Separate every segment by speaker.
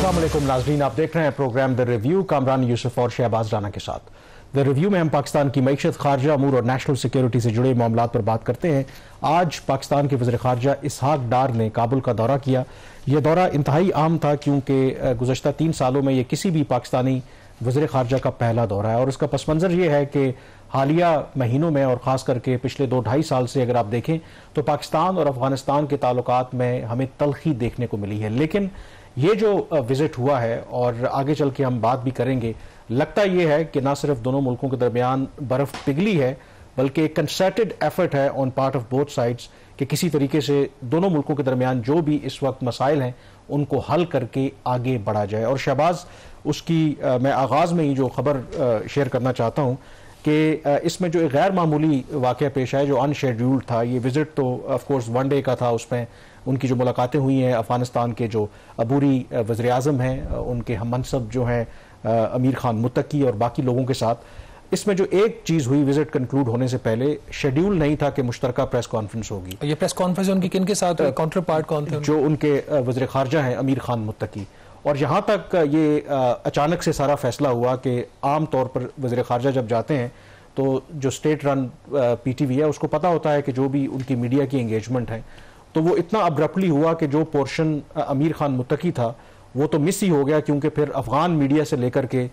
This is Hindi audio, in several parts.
Speaker 1: अस्सलाम वालेकुम नाज़रीन, आप देख रहे हैं programme the review Kamran Yousuf और शहबाज राना के साथ। द रिव्यू में हम पाकिस्तान की मईशत, खारजा अमूर और नेशनल सिक्योरिटी से जुड़े मामलात पर बात करते हैं। आज पाकिस्तान के वज़ीर खारजा इसहाक डार ने काबुल का दौरा किया। यह दौरा इंतहाई आम था क्योंकि गुज़श्ता 3 सालों में यह किसी भी पाकिस्तानी वज़ीर खारजा का पहला दौरा है और उसका पस मंज़र ये है कि हालिया महीनों में और ख़ास करके पिछले 2-2.5 साल से अगर आप देखें तो पाकिस्तान और अफगानिस्तान के ताल्लुकात में हमें तलखी देखने को मिली है। लेकिन ये जो विजिट हुआ है और आगे चल के हम बात भी करेंगे, लगता यह है कि ना सिर्फ दोनों मुल्कों के दरमियान बर्फ पिघली है बल्कि एक कंसर्टेड एफर्ट है on part of both sides कि किसी तरीके से दोनों मुल्कों के दरमियान जो भी इस वक्त मसाइल हैं उनको हल करके आगे बढ़ा जाए। और शहबाज, उसकी मैं आगाज में ही जो खबर शेयर करना चाहता हूँ कि इसमें जो एक गैर मामूली वाक़या पेश आया जो अनशेड्यूल्ड था। ये विजिट तो ऑफकोर्स 1 डे का था, उसमें उनकी जो मुलाकातें हुई हैं अफगानिस्तान के जो अबूरी वज़ीर आज़म हैं, उनके हम मनसब जो हैं अमीर खान मुत्तकी और बाकी लोगों के साथ, इसमें जो एक चीज़ हुई विजिट कंक्लूड होने से पहले शेड्यूल नहीं था कि मुश्तरका प्रेस कॉन्फ्रेंस होगी।
Speaker 2: ये प्रेस कॉन्फ्रेंस उनकी किन के साथ, काउंटर पार्ट कौन थे?
Speaker 1: जो उनके वज़ीर खारजा हैं अमीर खान मुत्तकी। और यहाँ तक ये अचानक से सारा फैसला हुआ कि आम तौर पर वज़ीर खारजा जब जाते हैं तो जो स्टेट रन PTV है उसको पता होता है कि जो भी उनकी मीडिया की एंगेजमेंट है, तो वो इतना अब्रप्टली हुआ कि जो पोर्शन अमीर खान मुत्तकी था वो तो मिस ही हो गया क्योंकि फिर अफगान मीडिया से लेकर के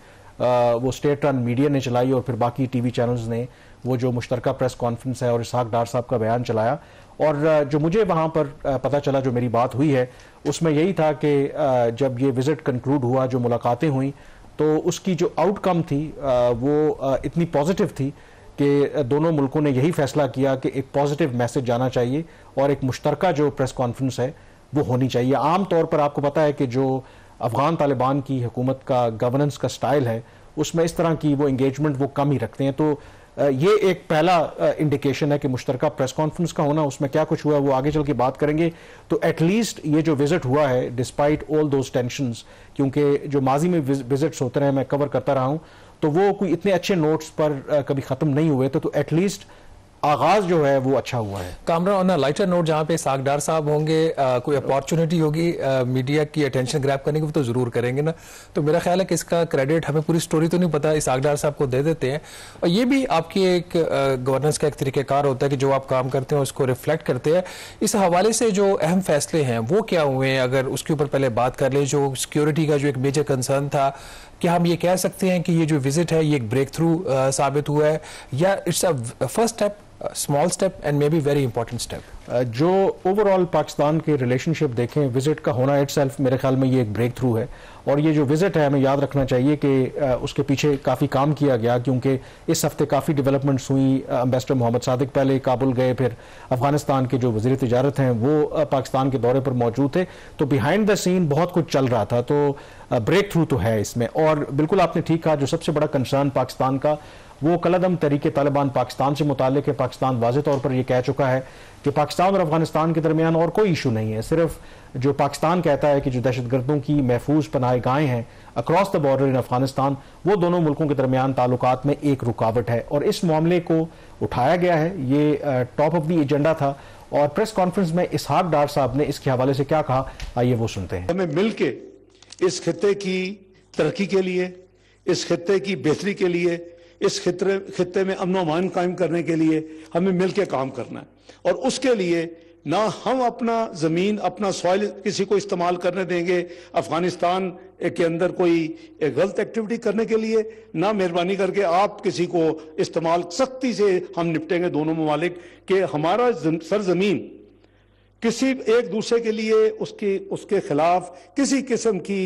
Speaker 1: वो स्टेट रन मीडिया ने चलाई और फिर बाकी TV चैनल्स ने वो जो मुश्तरका प्रेस कॉन्फ्रेंस है और इसहाक डार साहब का बयान चलाया। और जो मुझे वहाँ पर पता चला, जो मेरी बात हुई है उसमें यही था कि जब ये विजिट कंक्लूड हुआ, जो मुलाकातें हुई, तो उसकी जो आउटकम थी वो इतनी पॉजिटिव थी कि दोनों मुल्कों ने यही फैसला किया कि एक पॉजिटिव मैसेज जाना चाहिए और एक मुश्तरका जो प्रेस कॉन्फ्रेंस है वो होनी चाहिए। आम तौर पर आपको पता है कि जो अफगान तालिबान की हुकूमत का गवर्नेंस का स्टाइल है उसमें इस तरह की वो इंगेजमेंट वो कम ही रखते हैं। तो ये एक पहला इंडिकेशन है कि मुश्तरका प्रेस कॉन्फ्रेंस का होना, उसमें क्या कुछ हुआ वो आगे चल के बात करेंगे। तो एटलीस्ट ये जो विजिट हुआ है डिस्पाइट ऑल दोज टेंशंस, क्योंकि जो माजी में विजिट्स होते रहे, मैं कवर करता रहा हूं, तो वो कोई इतने अच्छे नोट्स पर कभी खत्म नहीं हुए थे। तो एटलीस्ट आगाज जो है वो अच्छा हुआ है।
Speaker 2: Kamra, on a lighter note, जहाँ पे इसहाक डार साहब होंगे, कोई अपॉर्चुनिटी होगी मीडिया की अटेंशन ग्रैब करने की, वो तो जरूर करेंगे ना। तो मेरा ख्याल है कि इसका क्रेडिट, हमें पूरी स्टोरी तो नहीं पता, इसहाक डार साहब को दे देते हैं। और ये भी आपकी एक गवर्नेंस का एक तरीक़ाकार होता है कि जो आप काम करते हैं उसको रिफ्लेक्ट करते हैं। इस हवाले से जो अहम फैसले हैं वो क्या हुए हैं, अगर उसके ऊपर पहले बात कर ले। जो सिक्योरिटी का जो एक मेजर कंसर्न था, क्या हम ये कह सकते हैं कि ये जो विजिट है ये एक ब्रेक थ्रू साबित हुआ है, या it's a first step, small step and may be very important step?
Speaker 1: जो ओवरऑल पाकिस्तान के रिलेशनशिप देखें, विजिट का होना इटसेल्फ मेरे ख्याल में ये एक ब्रेक थ्रू है। और ये जो विजिट है हमें याद रखना चाहिए कि उसके पीछे काफ़ी काम किया गया, क्योंकि इस हफ्ते काफ़ी डेवलपमेंट्स हुई। एम्बेसडर मोहम्मद सादिक पहले काबुल गए, फिर अफगानिस्तान के जो वज़ीर तिजारत हैं वो पाकिस्तान के दौरे पर मौजूद थे। तो बिहाइंड द सीन बहुत कुछ चल रहा था, तो ब्रेक थ्रू तो है इसमें। और बिल्कुल आपने ठीक कहा, जो सबसे बड़ा कंसर्न पाकिस्तान का वो कलअदम तरीके तालिबान पाकिस्तान से मुताल्लिक है। पाकिस्तान वाज़ेह तौर पर यह कह चुका है कि पाकिस्तान और अफगानिस्तान के दरमियान और कोई इशू नहीं है। सिर्फ जो पाकिस्तान कहता है कि जो दहशतगर्दों की महफूज पनाहगाहें हैं across the border in Afghanistan, वो दोनों मुल्कों के दरमियान ताल्लुकात में एक रुकावट है। और इस मामले को उठाया गया है, ये टॉप ऑफ द एजेंडा था। और प्रेस कॉन्फ्रेंस में इसहाक डार साहब ने इसके हवाले से क्या कहा, आइए वो सुनते हैं।
Speaker 3: हमें मिलके इस खित्ते की तरक्की के लिए, इस खित्ते की बेहतरी के लिए, इस खित्ते में अमन अमान कायम करने के लिए हमें मिलकर काम करना है। और उसके लिए ना हम अपना जमीन, अपना सॉइल किसी को इस्तेमाल करने देंगे अफगानिस्तान के अंदर कोई गलत एक्टिविटी करने के लिए, ना मेहरबानी करके आप किसी को इस्तेमाल, सख्ती से हम निपटेंगे दोनों ममालिक के हमारा सरजमीन किसी एक दूसरे के लिए उसके खिलाफ किसी किस्म की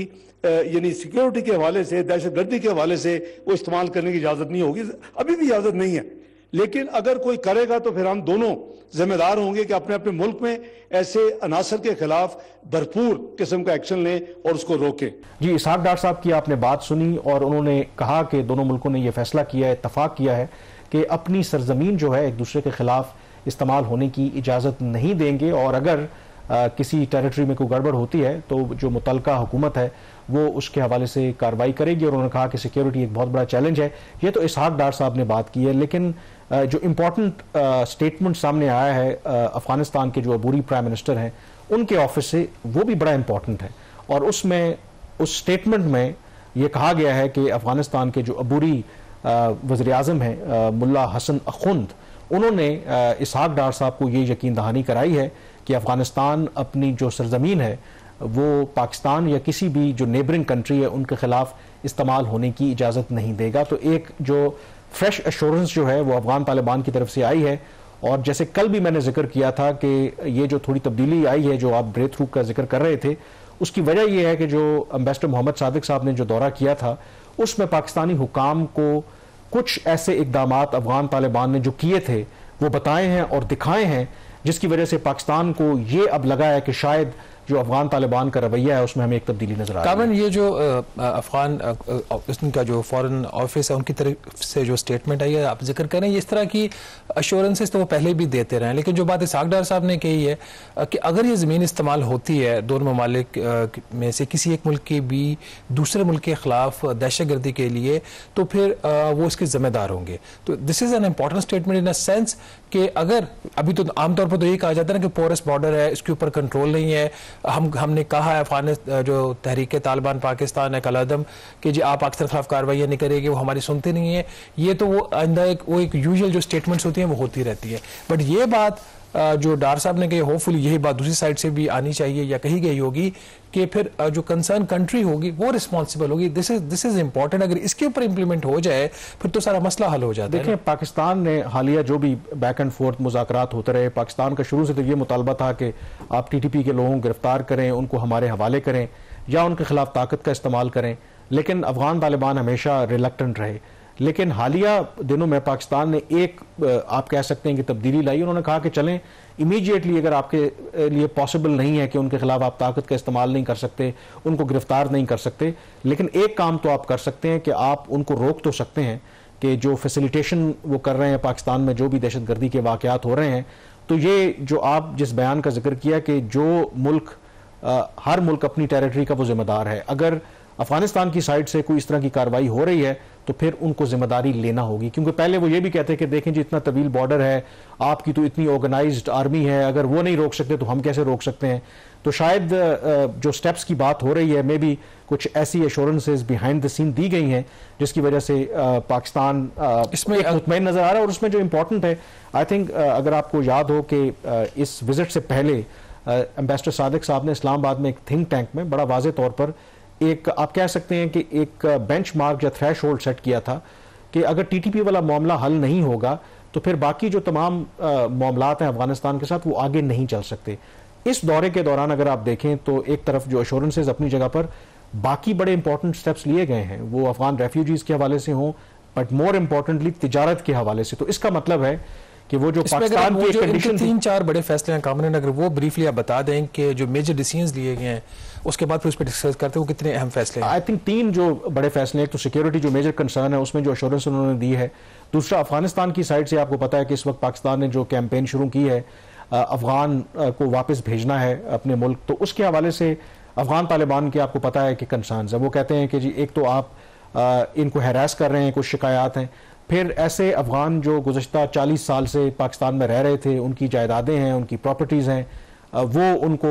Speaker 3: यानी सिक्योरिटी के हवाले से, दहशतगर्दी के हवाले से वो इस्तेमाल करने की इजाजत नहीं होगी, अभी भी इजाजत नहीं है। लेकिन अगर कोई करेगा तो फिर हम दोनों जिम्मेदार होंगे कि अपने अपने मुल्क में ऐसे अनासर के खिलाफ भरपूर किस्म का एक्शन लें और उसको रोकें।
Speaker 1: जी, इसहाक डार साहब की आपने बात सुनी और उन्होंने कहा कि दोनों मुल्कों ने यह फैसला किया है, इत्तफाक किया है कि अपनी सरजमीन जो है एक दूसरे के खिलाफ इस्तेमाल होने की इजाज़त नहीं देंगे। और अगर किसी टेरिटरी में कोई गड़बड़ होती है तो जो मुतलका हुकूमत है वो उसके हवाले से कार्रवाई करेगी। और उन्होंने कहा कि सिक्योरिटी एक बहुत बड़ा चैलेंज है। ये तो इसहाक डार साहब ने बात की है, लेकिन जो इम्पोर्टेंट स्टेटमेंट सामने आया है अफगानिस्तान के जो अबूरी प्राइम मिनिस्टर हैं उनके ऑफिस से, वो भी बड़ा इंपॉर्टेंट है। और उसमें उस स्टेटमेंट में ये कहा गया है कि अफगानिस्तान के जो अबूरी वज़ीर आज़म हैं मुल्ला हसन अखुंद, उन्होंने इसहाक डार साहब को ये यकीन दहानी कराई है कि अफगानिस्तान अपनी जो सरजमीन है वो पाकिस्तान या किसी भी जो नेबरिंग कंट्री है उनके खिलाफ इस्तेमाल होने की इजाज़त नहीं देगा। तो एक जो फ्रेश एश्योरेंस जो है वो अफगान तालिबान की तरफ से आई है। और जैसे कल भी मैंने जिक्र किया था कि ये जो थोड़ी तब्दीली आई है, जो आप ब्रेक थ्रू का जिक्र कर रहे थे, उसकी वजह यह है कि जो एम्बेसडर मोहम्मद सादिक साहब ने जो दौरा किया था उसमें पाकिस्तानी हुकाम को कुछ ऐसे इकदामात अफगान तालिबान ने जो किए थे वो बताए हैं और दिखाए हैं, जिसकी वजह से पाकिस्तान को ये अब लगा है कि शायद जो अफगान तालिबान का रवैया है उसमें हमें एक तब्दीली नजर आ रही है।
Speaker 2: कामरान, ये जो अफगान उनका जो फॉरेन ऑफिस है उनकी तरफ से जो स्टेटमेंट आई है आप जिक्र करें, इस तरह की अश्योरेंसेस तो वो पहले भी देते रहे, लेकिन जो बात इसहाक डार साहब ने कही है कि अगर ये ज़मीन इस्तेमाल होती है दोनों ममालिक में से किसी एक मुल्क की भी दूसरे मुल्क के खिलाफ दहशतगर्दी के लिए, तो फिर वो इसके जिम्मेदार होंगे। तो this is an important statement in a sense कि अगर अभी तो आमतौर पर तो यही कहा जाता है ना कि पोरस बॉर्डर है, इसके ऊपर कंट्रोल नहीं है। हमने कहा है अफगानिस्तान जो तहरीक तालिबान पाकिस्तान है कलअदम कि जी आप पाकिस्तान के खिलाफ कार्रवाई नहीं करेंगे, वो हमारी सुनते नहीं है। ये तो वो आइंदा एक यूजुअल जो स्टेटमेंट्स होती हैं वो होती रहती है। बट ये बात जो डार साहब ने कही, होपफुली यही बात दूसरी साइड से भी आनी चाहिए या कही गई होगी कि फिर जो कंसर्न कंट्री होगी वो रिस्पॉन्सिबल होगी। This is important. अगर इसके ऊपर इंप्लीमेंट हो जाए फिर तो सारा मसला हल हो जाता है।
Speaker 1: देखिए, पाकिस्तान ने हालिया जो भी बैक एंड फोर्थ मुज़ाकरात होते रहे, पाकिस्तान का शुरू से तो ये मुतालबा था कि आप TTP के लोगों को गिरफ्तार करें, उनको हमारे हवाले करें या उनके खिलाफ ताकत का इस्तेमाल करें, लेकिन अफगान तालिबान हमेशा रिलक्टेंट रहे। लेकिन हालिया दिनों में पाकिस्तान ने एक आप कह सकते हैं कि तब्दीली लाई। उन्होंने कहा कि चलें इमीडिएटली, अगर आपके लिए पॉसिबल नहीं है कि उनके खिलाफ आप ताकत का इस्तेमाल नहीं कर सकते, उनको गिरफ्तार नहीं कर सकते, लेकिन एक काम तो आप कर सकते हैं कि आप उनको रोक तो सकते हैं कि जो फैसिलिटेशन वो कर रहे हैं पाकिस्तान में जो भी दहशतगर्दी के वाकयात हो रहे हैं। तो ये जो आप जिस बयान का जिक्र किया कि जो मुल्क हर मुल्क अपनी टेरिटरी का वो जिम्मेदार है, अगर अफगानिस्तान की साइड से कोई इस तरह की कार्रवाई हो रही है तो फिर उनको जिम्मेदारी लेना होगी। क्योंकि पहले वो ये भी कहते हैं कि देखें जी इतना तवील बॉर्डर है, आपकी तो इतनी ऑर्गेनाइज्ड आर्मी है, अगर वो नहीं रोक सकते तो हम कैसे रोक सकते हैं। तो शायद जो स्टेप्स की बात हो रही है मे भी कुछ ऐसी एश्योरेंसेस बिहाइंड द सीन दी गई हैं जिसकी वजह से पाकिस्तान इसमें मुतमईन नजर आ रहा है। और उसमें जो इंपॉर्टेंट है, आई थिंक अगर आपको याद हो कि इस विजिट से पहले एम्बेसडर सादिक साहब ने इस्लामाबाद में एक थिंक टैंक में बड़ा वाज़े तौर पर एक आप कह सकते हैं कि एक बेंचमार्क या थ्रेशहोल्ड सेट किया था कि अगर TTP वाला मामला हल नहीं होगा तो फिर बाकी जो तमाम मामलात हैं अफगानिस्तान के साथ वो आगे नहीं चल सकते। इस दौरे के दौरान अगर आप देखें तो एक तरफ जो एश्योरेंसेज अपनी जगह पर, बाकी बड़े इंपॉर्टेंट स्टेप्स लिए गए हैं, वो अफगान रेफ्यूजीज के हवाले से हों, बट मोर इंपॉर्टेंटली तिजारत के हवाले से। तो इसका मतलब है कि वो जो पाकिस्तान की कंडीशन
Speaker 2: 3-4 बड़े फैसले हैं कामरान, अगर वो ब्रीफली आप बता दें कि जो मेजर डिसीजंस लिए गए हैं उसके बाद फिर उस पर डिस्कस करते हैं वो कितने अहम फैसले हैं।
Speaker 1: आई थिंक 3 जो बड़े फैसले हैं, तो सिक्योरिटी जो मेजर कंसर्न है उसमें जो एश्योरेंस उन्होंने दी है। दूसरा, अफगानिस्तान की साइड से आपको पता है कि इस वक्त पाकिस्तान ने जो कैंपेन शुरू की है अफगान को वापस भेजना है अपने मुल्क, तो उसके हवाले से अफगान तालिबान के आपको पता है कि कंसर्न है। वो कहते हैं कि जी एक तो आप इनको हैरास कर रहे हैं, कुछ शिकायत हैं, फिर ऐसे अफगान जो गुज़श्ता 40 साल से पाकिस्तान में रह रहे थे, उनकी जायदादें हैं, उनकी प्रॉपर्टीज़ हैं, वो उनको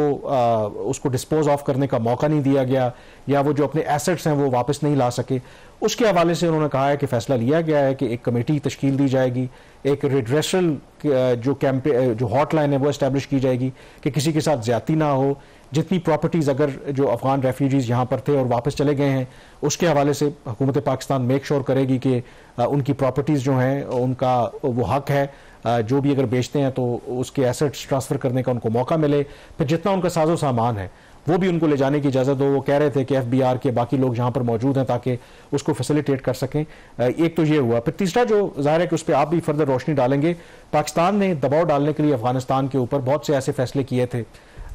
Speaker 1: उसको डिस्पोज ऑफ करने का मौका नहीं दिया गया, या वो जो अपने एसेट्स हैं वो वापस नहीं ला सके। उसके हवाले से उन्होंने कहा है कि फैसला लिया गया है कि एक कमेटी तश्कील दी जाएगी, एक रिड्रेसल जो हॉटलाइन है वो इस्टेब्लिश की जाएगी कि किसी के साथ ज्यादती ना हो। जितनी प्रॉपर्टीज़ अगर जो अफगान रेफ्यूजीज़ यहाँ पर थे और वापस चले गए हैं उसके हवाले से हुकूमत पाकिस्तान मेक श्योर करेगी कि उनकी प्रॉपर्टीज़ जो हैं उनका वो हक है, जो भी अगर बेचते हैं तो उसके एसेट्स ट्रांसफ़र करने का उनको मौका मिले। फिर जितना उनका साजो सामान है वो भी उनको ले जाने की इजाज़त हो। वो कह रहे थे कि FBR के बाकी लोग यहाँ पर मौजूद हैं ताकि उसको फैसिलिटेट कर सकें। एक तो ये हुआ। फिर तीसरा जो ज़ाहिर है कि उस पर आप भी फर्दर रोशनी डालेंगे, पाकिस्तान ने दबाव डालने के लिए अफगानिस्तान के ऊपर बहुत से ऐसे फैसले किए थे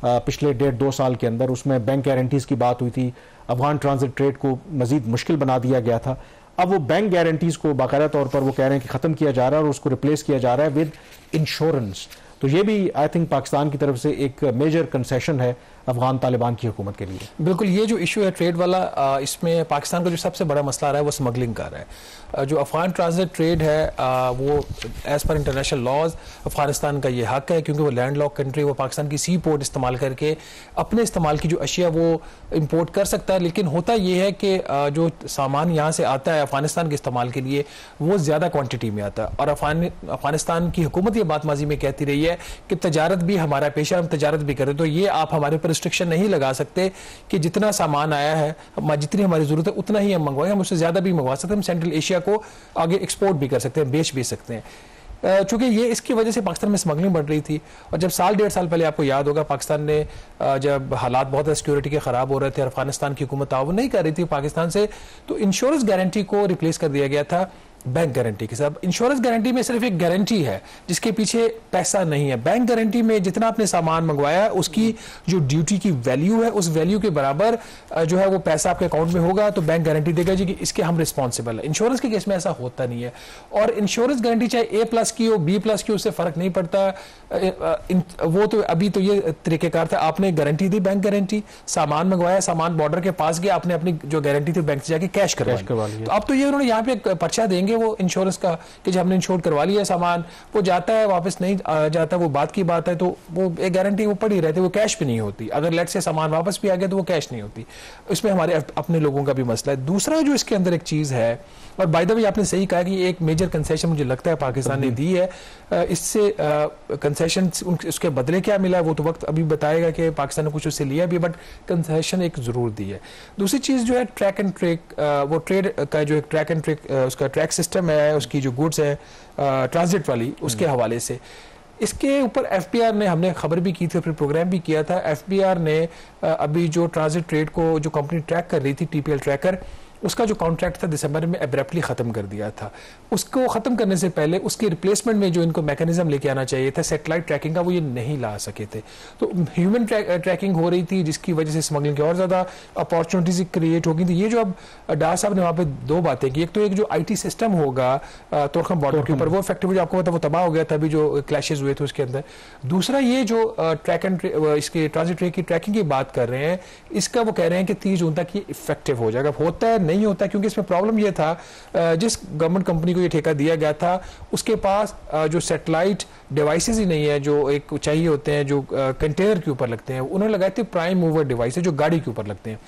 Speaker 1: पिछले 1.5-2 साल के अंदर। उसमें बैंक गारंटीज़ की बात हुई थी, अफगान ट्रांजिट ट्रेड को मज़ीद मुश्किल बना दिया गया था। अब वो बैंक गारंटीज़ को बाकायदा तौर पर वो कह रहे हैं कि ख़त्म किया जा रहा है और उसको रिप्लेस किया जा रहा है विद इंश्योरेंस। तो ये भी आई थिंक पाकिस्तान की तरफ से एक मेजर कंसेशन है अफगान तालिबान की हुकूमत के लिए?
Speaker 2: बिल्कुल, ये जो इशू है ट्रेड वाला, इसमें पाकिस्तान का जो सबसे बड़ा मसला आ रहा है वो स्मगलिंग का रहा है। जो अफगान ट्रांजिट ट्रेड है वो as per international laws Afghanistan का ये हक है, क्योंकि वो लैंड लॉक कंट्री, वो पाकिस्तान की सी पोर्ट इस्तेमाल करके अपने इस्तेमाल की जो अशिया वो इंपोर्ट कर सकता है। लेकिन होता ये है कि जो सामान यहाँ से आता है अफगानिस्तान के इस्तेमाल के लिए वो ज़्यादा क्वांटिटी में आता है। और अफगानिस्तान की हुकूमत ये बात माजी में कहती रही है कि तजारत भी हमारा पेशा, हम तजारत भी करें, तो ये आप हमारे ऊपर रिस्ट्रिक्शन नहीं लगा सकते कि जितना सामान आया है, जितनी हमारी जरूरत है उतना ही हम मंगवाएं, हम उससे ज़्यादा भी मंगवा सकते हैं, हम सेंट्रल एशिया को आगे एक्सपोर्ट भी कर सकते हैं, बेच भी सकते हैं। चूंकि ये इसकी वजह से पाकिस्तान में स्मगलिंग बढ़ रही थी। और जब साल 1.5 साल पहले आपको याद होगा पाकिस्तान ने जब हालात बहुत सिक्योरिटी के ख़राब हो रहे थे और अफगानिस्तान की हुकूमत ताउन नहीं कर रही थी पाकिस्तान से, तो इंश्योरेंस गारंटी को रिप्लेस कर दिया गया था बैंक गारंटी के साथ। इंश्योरेंस गारंटी में सिर्फ एक गारंटी है जिसके पीछे पैसा नहीं है। बैंक गारंटी में जितना आपने सामान मंगवाया उसकी जो ड्यूटी की वैल्यू है उस वैल्यू के बराबर जो है वो पैसा आपके अकाउंट में होगा, तो बैंक गारंटी देगा जी कि इसके हम रिस्पॉन्सिबल है। इंश्योरेंस के केस में ऐसा होता नहीं है। और इंश्योरेंस गारंटी चाहे A+ की हो, B+ की, उससे फर्क नहीं पड़ता। वो तो अभी तो ये तरीकेकार था, आपने गारंटी दी, बैंक गारंटी, सामान मंगवाया, सामान बॉर्डर के पास गया, आपने अपनी जो गारंटी थी बैंक से जाके कैश करवा लिया। तो अब तो ये उन्होंने यहाँ पे पर्चा देंगे वो इंश्योरेंस का कि जब हमने इंश्योर करवा लिया सामान, वो जाता है वापस नहीं जाता, वो बात की बात है। तो वो एक गारंटी वो पड़ी रहती है, वो कैश भी नहीं होती। अगर लेट से सामान वापस भी आ गया तो वो कैश नहीं होती। इसमें हमारे अपने लोगों का भी मसला है। दूसरा जो इसके अंदर एक चीज है, और बाय द वे आपने सही कहा कि एक मेजर कंसेशन मुझे लगता है पाकिस्तान ने दी है। इससे कंसेशन उसके बदले क्या मिला है वो तो वक्त अभी बताएगा कि पाकिस्तान ने कुछ उससे लिया भी, बट कंसेशन एक जरूर दी है। दूसरी चीज जो है ट्रैक एंड ट्रेक, वो ट्रेड का जो एक ट्रैक एंड ट्रेक उसका ट्रैक सिस्टम है, उसकी जो गुड्स है ट्रांजिट वाली, उसके हवाले से इसके ऊपर FBR ने, हमने खबर भी की थी, फिर प्रोग्राम भी किया था। FBR ने अभी जो ट्रांजिट ट्रेड को जो कंपनी ट्रैक कर रही थी, TPL ट्रैकर, उसका जो कॉन्ट्रैक्ट था दिसंबर में एब्रप्टली ख़त्म कर दिया था। उसको ख़त्म करने से पहले उसके रिप्लेसमेंट में जो इनको मैकेनिज्म लेके आना चाहिए था सैटेलाइट ट्रैकिंग का, वो ये नहीं ला सके थे। तो ह्यूमन ट्रैकिंग हो रही थी जिसकी वजह से स्मगलिंग की और ज़्यादा अपॉर्चुनिटीज क्रिएट हो गई थी। ये जो अब डार साहब ने वहाँ पे 2 बातें की, एक तो एक जो IT सिस्टम होगा तोरखम बॉर्डर के ऊपर, वो इफेक्टिव जो आपको पता वो तबाह हो गया था अभी जो क्लैशेज हुए थे उसके अंदर। दूसरा ये जो ट्रैक एंड इसके ट्रांजिट ट्रेक की ट्रैकिंग की बात कर रहे हैं, इसका वो कह रहे हैं कि 30 जून तक ये इफेक्टिव हो जाएगा। होता है नहीं होता, क्योंकि इसमें प्रॉब्लम यह था जिस गवर्नमेंट कंपनी को ये ठेका दिया गया था उसके पास जो सैटेलाइट डिवाइसेस ही नहीं है जो एक चाहिए होते हैं, जो कंटेनर के ऊपर लगते हैं। उन्होंने लगाए थे प्राइम मूवर डिवाइसेस जो गाड़ी के ऊपर लगते हैं।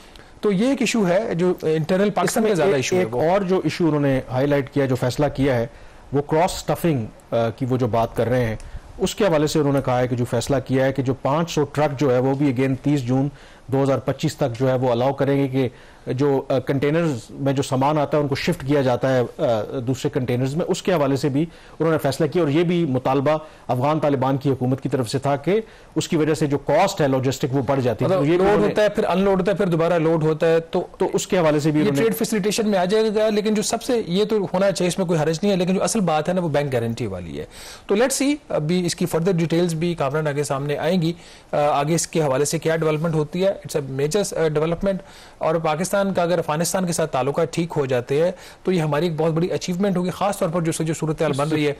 Speaker 2: तो ये एक इशू है जो इंटरनल पाकिस्तान में ज्यादा इशू है।
Speaker 1: एक और जो इशू उन्होंने हाईलाइट किया, जो फैसला किया है, वो क्रॉस स्टफिंग की वो जो बात कर रहे हैं उसके हवाले से उन्होंने कहा है कि जो फैसला किया है कि जो 500 ट्रक जो है वो भी अगेन 30 जून 2025 तक जो है वो अलाउ करेंगे कि जो कंटेनर्स में जो सामान आता है उनको शिफ्ट किया जाता है दूसरे कंटेनर्स में। उसके हवाले से भी उन्होंने फैसला किया और ये भी मुतालबा अफगान तालिबान की हुकूमत की तरफ से था कि उसकी वजह से जो कॉस्ट है लॉजिस्टिक वो बढ़ जाती है।
Speaker 2: तो ये लोड होता है, फिर अनलोड होता है, फिर दोबारा लोड होता है, तो
Speaker 1: उसके हवाले से भी
Speaker 2: ट्रेड फैसिलिटेशन में आ जाएगा। लेकिन जो सबसे ये तो होना चाहिए, इसमें कोई हर्ज नहीं है, लेकिन जो असल बात है ना वो बैंक गारंटी वाली है। तो लेट्स सी अभी इसकी फर्दर डिटेल्स भी कामरान आगे सामने आएंगी, आगे इसके हवाले से क्या डेवलपमेंट होती है। It's a major development. और पाकिस्तान का अगर अफगानिस्तान के साथ ताल्लुकात ठीक हो जाते हैं तो ये हमारी एक बहुत बड़ी अचीवमेंट होगी, खासतौर पर जो सूरत हाल बन रही है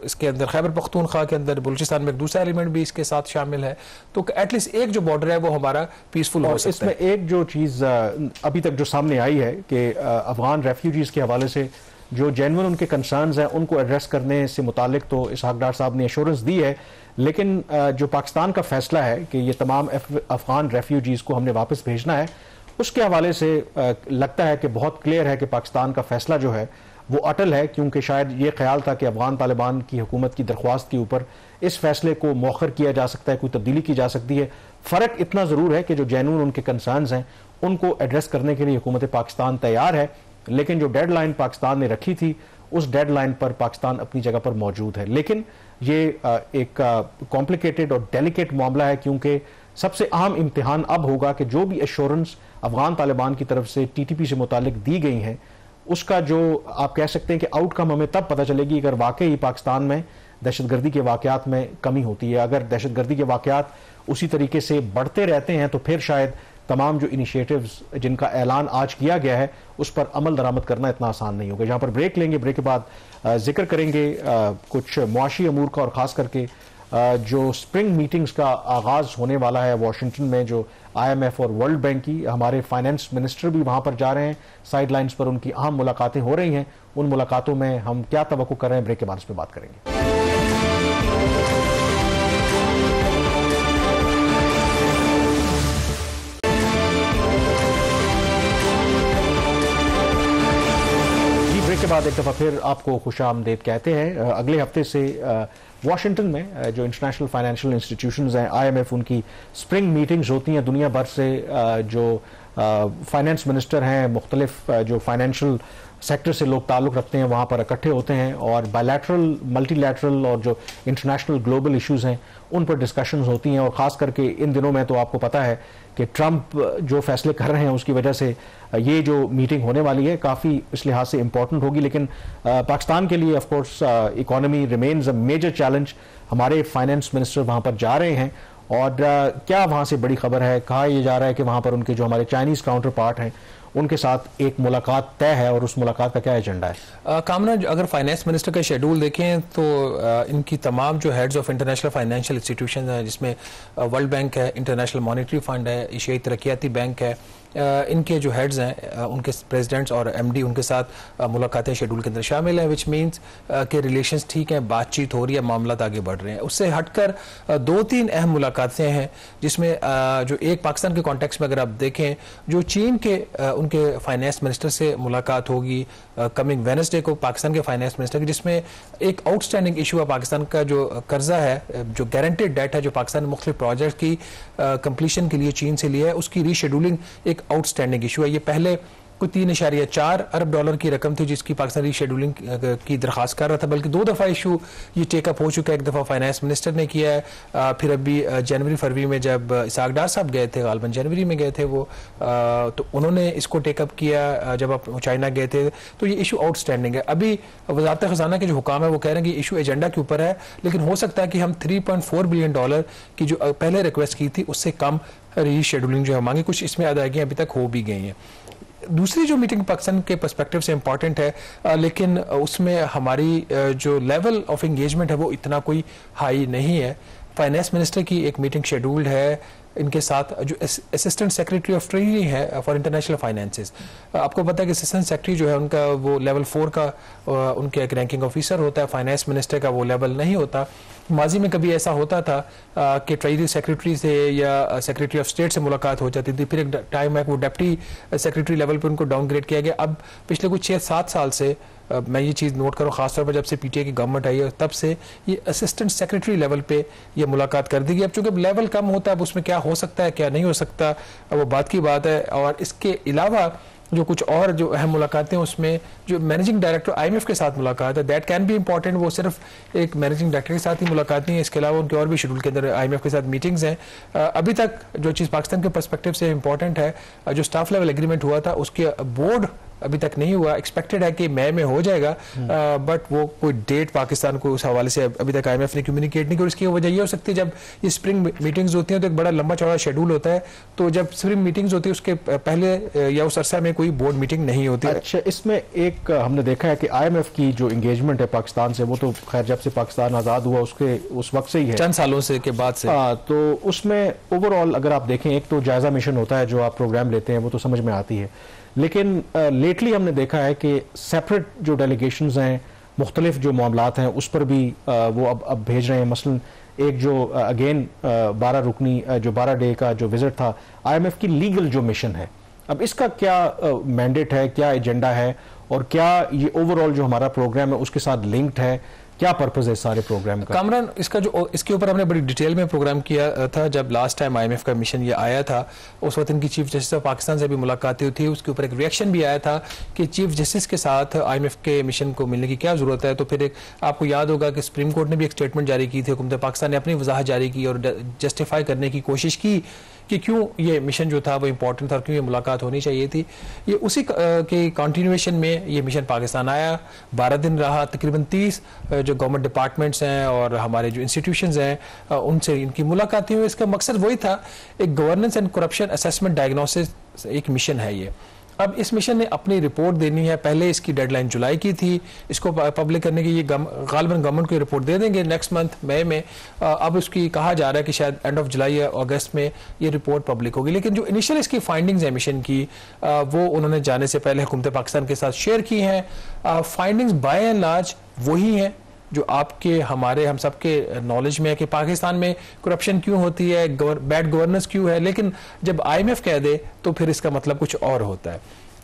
Speaker 2: इसके अंदर खैबर पख्तूनख्वा के अंदर बलूचिस्तान में एक दूसरा एलिमेंट भी इसके साथ शामिल है। तो एटलीस्ट एक जो बॉर्डर है वो हमारा पीसफुल हो सकता है।
Speaker 1: इसमें एक जो चीज़ अभी तक जो सामने आई है कि अफगान रेफ्यूजीज के हवाले से जो जेन्युइन उनके कंसर्न्स हैं उनको एड्रेस करने से मुतालिक तो इसहाक डार साहब ने एश्योरेंस दी है, लेकिन जो पाकिस्तान का फैसला है कि ये तमाम अफगान रेफ्यूजीज को हमने वापस भेजना है, उसके हवाले से लगता है कि बहुत क्लियर है कि पाकिस्तान का फैसला जो है वो अटल है, क्योंकि शायद ये ख्याल था कि अफगान तालिबान की हुकूमत की दरख्वास्त के ऊपर इस फैसले को मौखर किया जा सकता है, कोई तब्दीली की जा सकती है। फ़र्क इतना ज़रूर है कि जो जेन्युइन उनके कंसर्न्स हैं उनको एड्रेस करने के लिए हुकूमत पाकिस्तान तैयार है, लेकिन जो डेडलाइन पाकिस्तान ने रखी थी उस डेडलाइन पर पाकिस्तान अपनी जगह पर मौजूद है। लेकिन ये एक कॉम्प्लिकेटेड और डेलिकेट मामला है, क्योंकि सबसे अहम इम्तिहान अब होगा कि जो भी एश्योरेंस अफगान तालिबान की तरफ से TTP से मुतालिक दी गई हैं उसका जो आप कह सकते हैं कि आउटकम हमें तब पता चलेगी अगर वाकई पाकिस्तान में दहशतगर्दी के वाकयात में कमी होती है। अगर दहशतगर्दी के वाकयात उसी तरीके से बढ़ते रहते हैं तो फिर शायद तमाम जो इनिशिएटिव्स जिनका ऐलान आज किया गया है उस पर अमल दरामद करना इतना आसान नहीं होगा। यहाँ पर ब्रेक लेंगे, ब्रेक के बाद जिक्र करेंगे कुछ मुआशी अमूर का और ख़ास करके जो स्प्रिंग मीटिंग्स का आगाज होने वाला है वाशिंगटन में, जो IMF और वर्ल्ड बैंक की, हमारे फाइनेंस मिनिस्टर भी वहां पर जा रहे हैं, साइड लाइन्स पर उनकी अहम मुलाकातें हो रही हैं। उन मुलाकातों में हम क्या तवक्को कर रहे हैं, ब्रेक के बाद इस पर बात करेंगे। के बाद एक दफ़ा फिर आपको खुशामदीद कहते हैं। अगले हफ्ते से वाशिंगटन में जो इंटरनेशनल फाइनेंशियल इंस्टीट्यूशंस हैं, IMF, उनकी स्प्रिंग मीटिंग्स होती हैं। दुनिया भर से जो फाइनेंस मिनिस्टर हैं, मुख्तलिफ जो फाइनेंशियल सेक्टर से लोग ताल्लुक़ रखते हैं, वहाँ पर इकट्ठे होते हैं और बायलैटरल, मल्टीलैटरल और जो इंटरनेशनल ग्लोबल इश्यूज़ हैं उन पर डिस्कशंस होती हैं। और ख़ास करके इन दिनों में तो आपको पता है कि ट्रंप जो फैसले कर रहे हैं उसकी वजह से ये जो मीटिंग होने वाली है काफ़ी इस लिहाज से इम्पॉर्टेंट होगी। लेकिन पाकिस्तान के लिए of course economy remains a major challenge. हमारे फाइनेंस मिनिस्टर वहाँ पर जा रहे हैं और क्या वहाँ से बड़ी खबर है, कहा यह जा रहा है कि वहाँ पर उनके जो हमारे चाइनीज़ काउंटर पार्ट हैं उनके साथ एक मुलाकात तय है और उस मुलाकात का क्या एजेंडा है?
Speaker 2: कामना, अगर फाइनेंस मिनिस्टर का शेड्यूल देखें तो इनकी तमाम जो heads of international financial institution हैं, जिसमें वर्ल्ड बैंक है, इंटरनेशनल मॉनेटरी फंड है, एशियाई तरक्याती बैंक है, इनके जो हेड्स हैं उनके प्रेसिडेंट्स और MD उनके साथ मुलाकातें शेड्यूल के अंदर शामिल हैं, विच मीन्स के रिलेशंस ठीक हैं, बातचीत हो रही है, मामला आगे बढ़ रहे हैं। उससे हटकर 2-3 अहम मुलाकातें हैं, जिसमें जो एक पाकिस्तान के कॉन्टेक्स्ट में अगर आप देखें, जो चीन के उनके फाइनेंस मिनिस्टर से मुलाकात होगी कमिंग वेडनेसडे को, पाकिस्तान के फाइनेंस मिनिस्टर की, जिसमें एक आउटस्टैंडिंग इशू है पाकिस्तान का, जो कर्जा है, जो गारंटेड डेट है जो पाकिस्तान ने मुख्तलिफ प्रोजेक्ट की कंप्लीशन के लिए चीन से लिया है, उसकी रीशेड्यूलिंग एक आउटस्टैंडिंग इशू है। ये पहले कोई 3.4 अरब डॉलर की रकम थी जिसकी पाकिस्तान रीशेड्यूलिंग की दरखास्त कर रहा था, बल्कि 2 दफ़ा इशू ये टेकअप हो चुका है। एक दफ़ा फाइनेंस मिनिस्टर ने किया है, फिर अभी जनवरी-फरवरी में जब इसाक डार साहब गए थे, गालबन जनवरी में गए थे वो, तो उन्होंने इसको टेकअप किया। जब आप चाइना गए थे तो ये इशू आउटस्टैंडिंग है। अभी वज़ारत ख़जाना के जो हुकाम है वो कह रहे हैं कि इशू एजेंडा के ऊपर है, लेकिन हो सकता है कि हम $3.4 बिलियन की जो पहले रिक्वेस्ट की थी उससे कम रीशेड्यूलिंग जो है मांगी, कुछ इसमें अदायगियाँ अभी तक हो भी गई हैं। दूसरी जो मीटिंग पाकिस्तान के पर्सपेक्टिव से इम्पॉर्टेंट है, लेकिन उसमें हमारी जो लेवल ऑफ एंगेजमेंट है वो इतना कोई हाई नहीं है। फाइनेंस मिनिस्टर की एक मीटिंग शेड्यूल्ड है, इनके साथ जो असिस्टेंट सेक्रेटरी ऑफ ट्रेजरी है फॉर इंटरनेशनल फाइनेंसेस। आपको पता है कि असिस्टेंट सेक्रेटरी जो है उनका वो लेवल 4 का उनके एक रैंकिंग ऑफिसर होता है, फाइनेंस मिनिस्टर का वो लेवल नहीं होता। माजी में कभी ऐसा होता था कि ट्रेजरी सेक्रेटरी से या सेक्रेटरी ऑफ स्टेट से मुलाकात हो जाती थी, फिर एक टाइम है वो डिप्टी सेक्रेटरी लेवल पर उनको डाउनग्रेड किया गया। अब पिछले कुछ 6-7 साल से मैं ये चीज़ नोट करूँ, खासतौर पर जब से PTA की गवर्नमेंट आई है तब से ये असिस्टेंट सेक्रेटरी लेवल पे ये मुलाकात कर दी गई। अब चूंकि लेवल कम होता है, अब उसमें क्या हो सकता है क्या नहीं हो सकता वो बात की बात है। और इसके अलावा जो कुछ और जो अहम मुलाकातें, उसमें जो मैनेजिंग डायरेक्टर IMF के साथ मुलाकात है, दैट कैन बी इंपॉर्टेंट। वो सिर्फ एक मैनेजिंग डायरेक्टर के साथ ही मुलाकात नहीं है, इसके अलावा उनके और भी शेड्यूल के अंदर IMF के साथ मीटिंग्स हैं। अभी तक जो चीज़ पाकिस्तान के पर्सपेक्टिव से इंपॉर्टेंट है, जो स्टाफ लेवल एग्रीमेंट हुआ था उसके बोर्ड अभी तक नहीं हुआ, एक्सपेक्टेड है कि मई में हो जाएगा, बट वो कोई डेट पाकिस्तान को उस हवाले से अभी तक IMF ने कम्युनिकेट नहीं किया। इसकी वजह ये हो सकती है जब ये स्प्रिंग मीटिंग्स होती हैं तो एक बड़ा लंबा चौड़ा शेड्यूल होता है, तो जब स्प्रिंग मीटिंग्स होती है उसके पहले या उस अरसा में कोई बोर्ड मीटिंग नहीं होती।
Speaker 1: अच्छा, इसमें एक हमने देखा है कि IMF की जो इंगेजमेंट है पाकिस्तान से, वो तो खैर जब से पाकिस्तान आज़ाद हुआ उसके उस वक्त से ही है,
Speaker 2: चंद सालों से के बाद से।
Speaker 1: तो उसमें ओवरऑल अगर आप देखें, एक तो जायजा मिशन होता है जो आप प्रोग्राम लेते हैं वो तो समझ में आती है, लेकिन लेटली हमने देखा है कि सेपरेट जो डेलीगेशंस हैं, मुख्तलिफ जो मामलात हैं उस पर भी वो अब भेज रहे हैं। मसलन एक जो अगेन 12 रुकनी जो 12 डे का जो विजिट था IMF की लीगल जो मिशन है, अब इसका क्या मैंडेट है, क्या एजेंडा है और क्या ये ओवरऑल जो हमारा प्रोग्राम है उसके साथ लिंक्ड है, क्या पर्पस है सारे प्रोग्राम का?
Speaker 2: कामरान, इसका जो इसके ऊपर हमने बड़ी डिटेल में प्रोग्राम किया था जब लास्ट टाइम IMF का मिशन ये आया था। उस वक्त इनकी चीफ जस्टिस ऑफ पाकिस्तान से भी मुलाकातें हुई थी, उसके ऊपर एक रिएक्शन भी आया था कि चीफ जस्टिस के साथ IMF के मिशन को मिलने की क्या जरूरत है। तो फिर एक आपको याद होगा कि सुप्रीम कोर्ट ने भी एक स्टेटमेंट जारी की थी, हुकूमत पाकिस्तान ने अपनी वजाहत जारी की और जस्टिफाई करने की कोशिश की कि क्यों ये मिशन जो था वो इम्पोर्टेंट था और क्यों ये मुलाकात होनी चाहिए थी। ये उसी के कंटिन्यूएशन में ये मिशन पाकिस्तान आया, 12 दिन रहा, तकरीबन 30 जो गवर्नमेंट डिपार्टमेंट्स हैं और हमारे जो इंस्टीट्यूशंस हैं उनसे इनकी मुलाकातें हुई। इसका मकसद वही था, एक governance and corruption assessment diagnosis एक मिशन है ये। अब इस मिशन ने अपनी रिपोर्ट देनी है, पहले इसकी डेडलाइन जुलाई की थी, इसको पब्लिक करने की ये गालिबन गवर्नमेंट को रिपोर्ट दे देंगे नेक्स्ट मंथ मई में। अब उसकी कहा जा रहा है कि शायद एंड ऑफ जुलाई या अगस्त में ये रिपोर्ट पब्लिक होगी। लेकिन जो इनिशियल इसकी फाइंडिंग्स है मिशन की, वो उन्होंने जाने से पहले हुकूमत पाकिस्तान के साथ शेयर की हैं। फाइंडिंग्स बाय एंड लार्ज वही हैं जो आपके हमारे हम सबके नॉलेज में है कि पाकिस्तान में करप्शन क्यों होती है, बैड गवर्नेंस क्यों है। लेकिन जब IMF कह दे तो फिर इसका मतलब कुछ और होता है।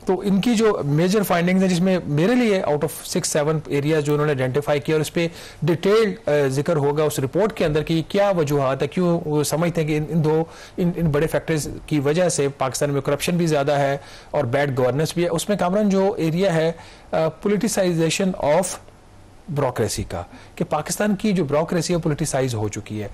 Speaker 2: तो इनकी जो मेजर फाइंडिंग्स है, जिसमें मेरे लिए आउट ऑफ 6-7 एरिया जो उन्होंने आइडेंटिफाई किया, और इस पर डिटेल्ड जिक्र होगा उस रिपोर्ट के अंदर कि क्या वजूहत है, क्यों वो समझते हैं कि इन बड़े फैक्टर्स की वजह से पाकिस्तान में करप्शन भी ज़्यादा है और बैड गवर्नेंस भी है। उसमें कामरान जो एरिया है पोलिटिसाइजेशन ऑफ ब्यूरोक्रेसी का, कि पाकिस्तान की जो ब्यूरोक्रेसी है पोलिटिसाइज हो चुकी है।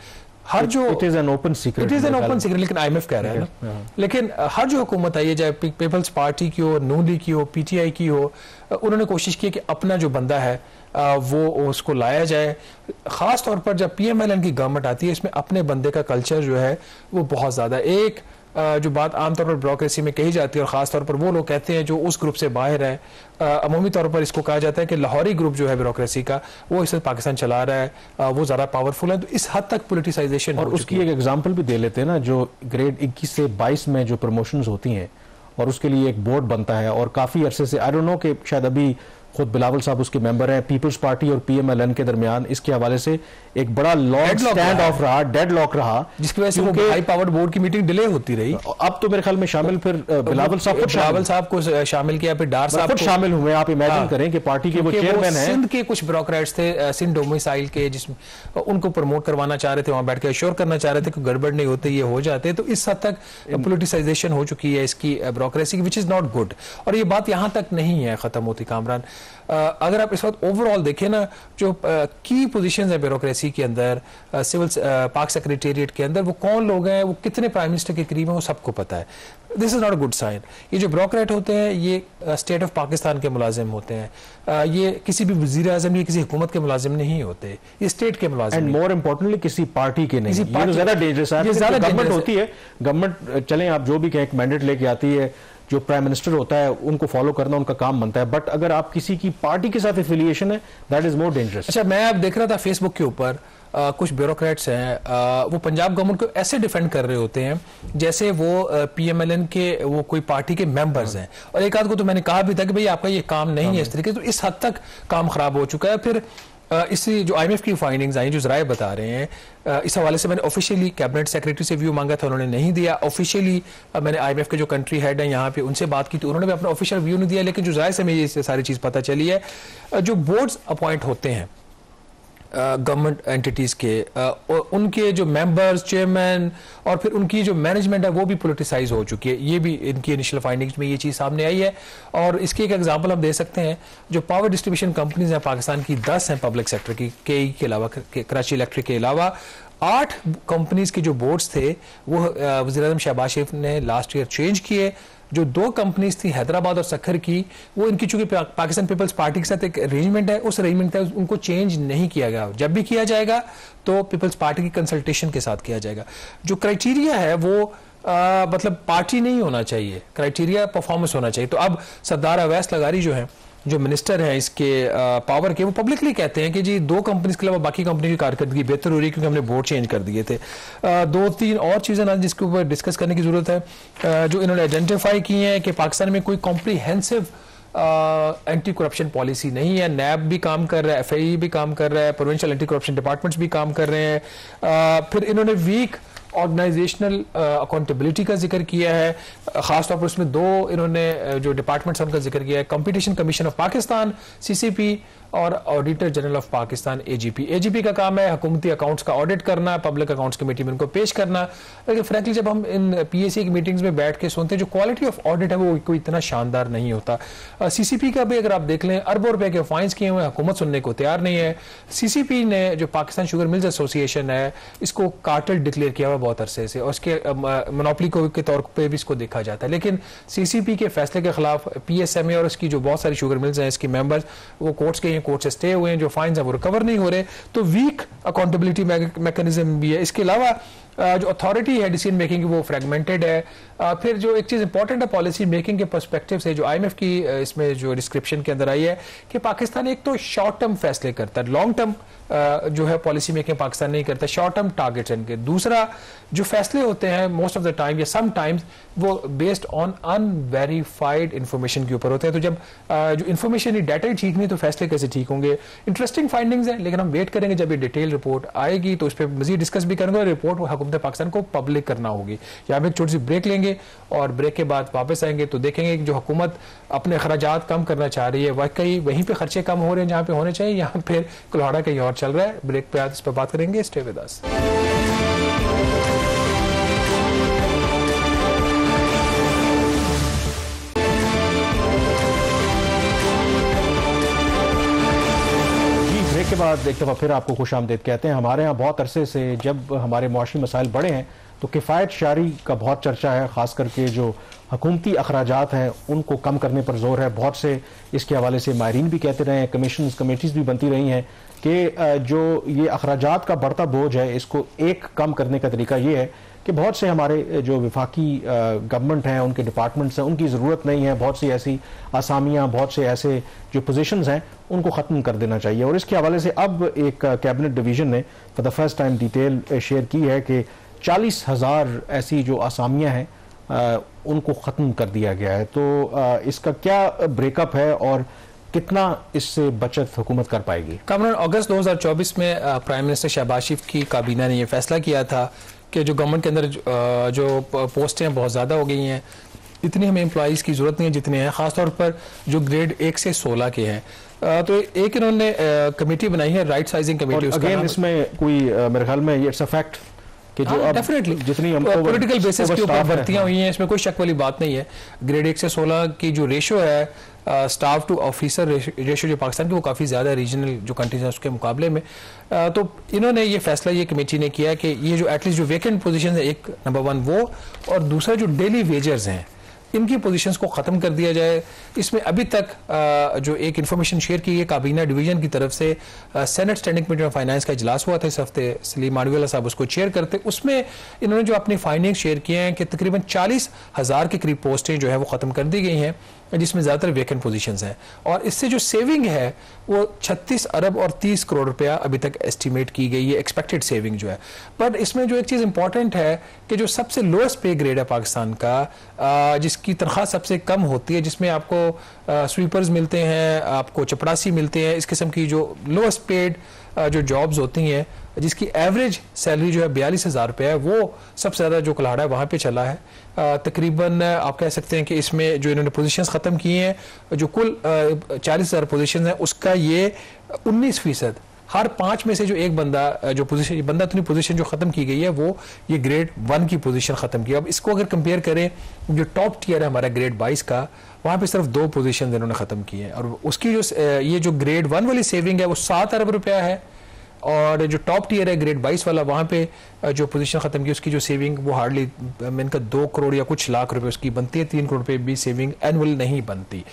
Speaker 2: हर जो
Speaker 1: it is an open secret,
Speaker 2: लेकिन IMF कह रहा है ना। लेकिन हर जो हुकूमत आई है, चाहे पीपल्स पार्टी की हो, नून लीग की हो, PTI की हो, उन्होंने कोशिश की कि अपना जो बंदा है वो उसको लाया जाए। खास तौर पर जब PMLN की गवर्नमेंट आती है, इसमें अपने बंदे का कल्चर जो है वो बहुत ज्यादा, एक जो बात आमतौर पर ब्यूरोक्रेसी में कही जाती है और ख़ास तौर पर वो लोग कहते हैं जो उस ग्रुप से बाहर है, अमूमी तौर पर इसको कहा जाता है कि लाहौरी ग्रुप जो है ब्यूरोक्रेसी का, वो इस पाकिस्तान चला रहा है, वो ज़्यादा पावरफुल है। तो इस हद तक पोलिटिसाइजेशन,
Speaker 1: और उसकी एक एग्जांपल भी दे लेते हैं ना, जो ग्रेड 21 से 22 में जो प्रमोशंस होती हैं और उसके लिए एक बोर्ड बनता है, और काफ़ी अरसे से, आई डोंट नो कि शायद अभी खुद बिलावल साहब उसके मेंबर हैं, पीपल्स पार्टी और PMLN के दरमियान इसके हवाले से एक बड़ा लॉन्ग स्टैंड ऑफ रहा, डेडलॉक रहा,
Speaker 2: जिसकी वजह से हाई पावर्ड बोर्ड की मीटिंग डिले होती रही।
Speaker 1: अब तो मेरे ख्याल में शामिल फिर बिलावल साहब को शामिल किया, फिर डार साहब शामिल हुए। आप इमेजिन करें कि पार्टी के वो चेयरमैन हैं,
Speaker 2: सिंध के कुछ ब्यूरोक्रेट्स थे, सिंध डोमिसाइल के, जिसमें उनको प्रमोट करवाना चाह रहे थे, वहां बैठ के अश्योर करना चाह रहे थे कि गड़बड़ नहीं होते, ये हो जाते। तो इस हद तक पोलिटिसाइजेशन हो चुकी है इसकी ब्यूरोक्रेसी की, विच इज नॉट गुड। और ये बात यहां तक नहीं है खत्म होती कामरान। अगर आप इस वक्त ओवरऑल देखें ना, जो की पोजीशंस है ब्यूरोक्रेसी के अंदर, सिविल पाक सेक्रेटेरिएट के अंदर, वो कौन लोग हैं, वो कितने प्राइम मिनिस्टर के करीब हैं, वो सबको पता है। This is not a good sign. ये जो ब्यूरोक्रेट होते हैं ये स्टेट ऑफ पाकिस्तान के मुलाजिम होते हैं, ये किसी भी वजीर आजम या किसी हुकूमत के मुलाजिम नहीं होते, ये स्टेट के मुलाजिम,
Speaker 1: एंड मोर इम्पोर्टेंटली किसी पार्टी के नहीं। ये ज्यादा डेंजरस है। गवर्नमेंट होती है, गवर्नमेंट चलें आप जो भी कहें, एक मैंडेट लेके आती है, जो प्राइम मिनिस्टर होता है उनको फॉलो करना उनका काम बनता है, बट अगर आप किसी की पार्टी के साथ एफिलिएशन है, दैट इज मोर डेंजरस।
Speaker 2: अच्छा, मैं अब देख रहा था फेसबुक के ऊपर कुछ ब्यूरोक्रेट्स हैं, वो पंजाब गवर्नमेंट को ऐसे डिफेंड कर रहे होते हैं जैसे वो PMLN के वो कोई पार्टी के मेंबर्स हैं। और एक आध को तो मैंने कहा भी था कि भाई आपका ये काम नहीं है इस तरीके। तो इस हद तक काम खराब हो चुका है। फिर इसी जो IMF की फाइंडिंग्स आई, जो जराए बता रहे हैं, इस हवाले से मैंने ऑफिशियली कैबिनेट सेक्रेटरी से व्यू मांगा था, उन्होंने नहीं दिया। ऑफिशियली मैंने IMF के जो कंट्री हेड हैं यहाँ पे उनसे बात की थी, उन्होंने भी अपना ऑफिशियल व्यू नहीं दिया। लेकिन जो जराए से मुझे ये सारी चीज़ पता चली है, जो बोर्ड्स अपॉइंट होते हैं गवर्नमेंट एंटिटीज़ के, उनके जो मेंबर्स, चेयरमैन और फिर उनकी जो मैनेजमेंट है वो भी पोलिटिसाइज हो चुकी है। ये भी इनकी इनिशियल फाइंडिंग्स में ये चीज़ सामने आई है। और इसकी एक एग्जांपल हम दे सकते हैं, जो पावर डिस्ट्रीब्यूशन कंपनीज हैं पाकिस्तान की 10 हैं पब्लिक सेक्टर की, KE के अलावा, कराची इलेक्ट्रिक के अलावा 8 कंपनीज के जो बोर्ड्स थे वो वज़ीर-ए-आज़म शहबाज शरीफ ने लास्ट ईयर चेंज किए। जो 2 कंपनीज थी हैदराबाद और सखर की, वो इनकी चूंकि पाकिस्तान पीपल्स पार्टी के साथ एक अरेंजमेंट है, उस अरेंजमेंट है उनको चेंज नहीं किया गया। जब भी किया जाएगा तो पीपल्स पार्टी की कंसल्टेशन के साथ किया जाएगा। जो क्राइटेरिया है वो मतलब पार्टी नहीं होना चाहिए, क्राइटेरिया परफॉर्मेंस होना चाहिए। तो अब सरदार अवैस लगारी जो है, जो मिनिस्टर हैं इसके पावर के, वो पब्लिकली कहते हैं कि जी 2 कंपनीज के अलावा बाकी कंपनी की कारकर्दगी बेहतर हो रही है क्योंकि हमने बोर्ड चेंज कर दिए थे। 2-3 और चीज़ें ना जिसके ऊपर डिस्कस करने की ज़रूरत है, जो इन्होंने आइडेंटिफाई की हैं कि पाकिस्तान में कोई कॉम्प्रीहेंसिव एंटी करप्शन पॉलिसी नहीं है। NAB भी काम कर रहा है, FAI भी काम कर रहा है, प्रोविंशियल एंटी करप्शन डिपार्टमेंट्स भी काम कर रहे हैं। फिर इन्होंने वीक ऑर्गेनाइजेशनल अकाउंटेबिलिटी का जिक्र किया है, खासतौर पर उसमें 2 इन्होंने जो डिपार्टमेंट्स उनका जिक्र किया है, competition commission of Pakistan CCP और auditor general of Pakistan AGP का काम है हुकूमती अकाउंट्स का ऑडिट करना, पब्लिक अकाउंट्स कमेटी में उनको पेश करना। लेकिन फ्रैंकली जब हम इन PAC की मीटिंग्स में बैठ के सुनते हैं, जो क्वालिटी ऑफ ऑडिट है वो कोई इतना शानदार नहीं होता। CCP का भी अगर आप देख लें, अरबों रुपए के फाइन्स किए हुए, हुकूमत सुनने को तैयार नहीं है। CCP ने जो पाकिस्तान शुगर मिल्स एसोसिएशन है, इसको कार्टेल डिक्लेयर किया हुआ बहुत अरसे से, और इसके मोनोपोली के तौर पर भी इसको देखा जाता है। लेकिन CCP के फैसले के खिलाफ PSMA और इसकी जो बहुत सारी शुगर मिल्स हैं, इसकी मेंबर्स वो कोर्ट्स के कोर्ट से स्टे हुए हैं, जो फाइन्स हैं वो रिकवर नहीं हो रहे। तो वीक अकाउंटेबिलिटी मैकेनिज्म भी है। इसके अलावा जो अथॉरिटी है डिसीजन मेकिंग की वो फ्रेगमेंटेड है। फिर जो एक चीज़ इंपॉर्टेंट है पॉलिसी मेकिंग के पर्सपेक्टिव से, जो IMF की इसमें जो डिस्क्रिप्शन के अंदर आई है कि पाकिस्तान एक तो शॉर्ट टर्म फैसले करता है, लॉन्ग टर्म जो है पॉलिसी मेकिंग पाकिस्तान नहीं करता, शॉर्ट टर्म टारगेट्स इनके। दूसरा जो फैसले होते हैं मोस्ट ऑफ द टाइम या सम टाइम्स वो बेस्ड ऑन अनवेरीफाइड इंफॉर्मेशन के ऊपर होते हैं। तो जब जो इंफॉर्मेशन डाटा ही ठीक नहीं तो फैसले कैसे ठीक होंगे? इंटरेस्टिंग फाइंडिंग्स है, लेकिन हम वेट करेंगे जब ये डिटेल रिपोर्ट आएगी तो उस पर मजीद डिस्कस भी करेंगे और रिपोर्ट हुकूमत पाकिस्तान को पब्लिक करना होगी। यहाँ पे एक छोटी सी ब्रेक लेंगे और ब्रेक के बाद वापस आएंगे तो देखेंगे कि जो हुकूमत अपने अखराजात कम करना चाह रही है वाकई वहीं पे खर्चे कम हो रहे हैं जहाँ पे होने चाहिए, यहाँ फिर कुल्हाड़ा कहीं और चल रहा है। ब्रेक पे आज इस पर बात करेंगे। Stay with us.
Speaker 1: के बाद एक दफ़ा फिर आपको खुश आमदीद कहते हैं। हमारे यहाँ बहुत अरसे से जब हमारे मुआशी मसाइल बढ़े हैं तो किफ़ायत शारी का बहुत चर्चा है, ख़ास करके जो हुकूमती अखराजात हैं उनको कम करने पर जोर है। बहुत से इसके हवाले से माहिरीन भी कहते रहे हैं, कमीशन कमेटीज़ भी बनती रही हैं कि जो ये अखराजात का बढ़ता बोझ है इसको एक कम करने का तरीका ये है कि बहुत से हमारे जो विफाकी गवर्नमेंट हैं उनके डिपार्टमेंट्स हैं उनकी ज़रूरत नहीं है, बहुत सी ऐसी आसामियाँ, बहुत से ऐसे जो पोजीशंस हैं उनको ख़त्म कर देना चाहिए। और इसके हवाले से अब एक कैबिनेट डिवीज़न ने for the first time detail share की है कि 40,000 ऐसी जो आसामियाँ हैं उनको ख़त्म कर दिया गया है। तो इसका क्या ब्रेकअप है और कितना इससे बचत हुकूमत कर पाएगी?
Speaker 2: कामरान, अगस्त 2024 में प्राइम मिनिस्टर शहबाज शरीफ की काबीना ने यह फैसला किया था कि जो गवर्नमेंट के अंदर जो पोस्टें हैं बहुत ज़्यादा हो गई हैं, इतनी हमें एम्प्लॉइज़ की ज़रूरत नहीं है जितने हैं, ख़ासतौर पर जो ग्रेड 1 से 16 के हैं। तो एक इन्होंने कमेटी बनाई है, राइट साइजिंग कमेटी।
Speaker 1: अगेन इसमें कोई मेरे ख्याल में इट्स अ फैक्ट कि जो
Speaker 2: डेफिनेटली
Speaker 1: जितनी
Speaker 2: पॉलिटिकल बेसिस के ऊपर भर्तियां हुई हैं, इसमें कोई शक वाली बात नहीं है। ग्रेड 1 से 16 की जो रेशो है स्टाफ टू ऑफिसर रेशो जो पाकिस्तान की वो काफ़ी ज़्यादा रीजनल जो कंट्रीज हैं उसके मुकाबले में। तो इन्होंने ये फैसला ये कमेटी ने किया कि ये जो एटलीस्ट जो वेकेंट पोजीशन है, एक नंबर 1 वो, और दूसरा जो डेली वेजर्स हैं इनकी पोजीशंस को ख़त्म कर दिया जाए। इसमें अभी तक जो एक इन्फॉर्मेशन शेयर की गई काबीना डिवीजन की तरफ से, senate standing committee on finance का इजलास हुआ था इस हफ्ते, सलीम मानवीवाला साहब उसको चेयर करते, उसमें इन्होंने जो अपनी फाइंडिंग्स शेयर किए हैं कि तकरीबन 40,000 के करीब पोस्टें जो है वो ख़त्म कर दी गई हैं जिसमें ज़्यादातर वेकेंट पोजीशंस हैं, और इससे जो सेविंग है वो 36 अरब और 30 करोड़ रुपया अभी तक एस्टिमेट की गई है, एक्सपेक्टेड सेविंग जो है। पर इसमें जो एक चीज़ इंपॉर्टेंट है कि जो सबसे लोएस्ट पे ग्रेड है पाकिस्तान का, जिसकी तनख्वाह सबसे कम होती है, जिसमें आपको स्वीपर्स मिलते हैं, आपको चपरासी मिलते हैं, इस किस्म की जो लोएस्ट पेड जो जॉब्स होती हैं जिसकी एवरेज सैलरी जो है 42,000 रुपये है, वो सबसे ज़्यादा जो कुल्हाड़ा है वहाँ पे चला है। तकरीबन आप कह सकते हैं कि इसमें जो इन्होंने पोजीशंस ख़त्म किए हैं, जो कुल 40,000 पोजीशंस हैं उसका ये 19%, हर 5 में से जो एक बंदा जो पोजीशन बंदा अपनी पोजीशन जो ख़त्म की गई है वो ये ग्रेड 1 की पोजीशन ख़त्म की। अब इसको अगर कंपेयर करें जो टॉप टियर है हमारा ग्रेड 22 का, वहाँ पे सिर्फ 2 पोजीशन इन्होंने ख़त्म की है, और उसकी जो ये जो ग्रेड 1 वाली सेविंग है वो 7 अरब रुपया है, और जो टॉप टियर है ग्रेड 22 वाला, वहाँ पे जो पोजीशन ख़त्म की उसकी जो सेविंग वो हार्डली इनका 2 करोड़ या कुछ लाख रुपए उसकी बनती है, 3 करोड़ रुपये भी सेविंग एनुअल नहीं बनती।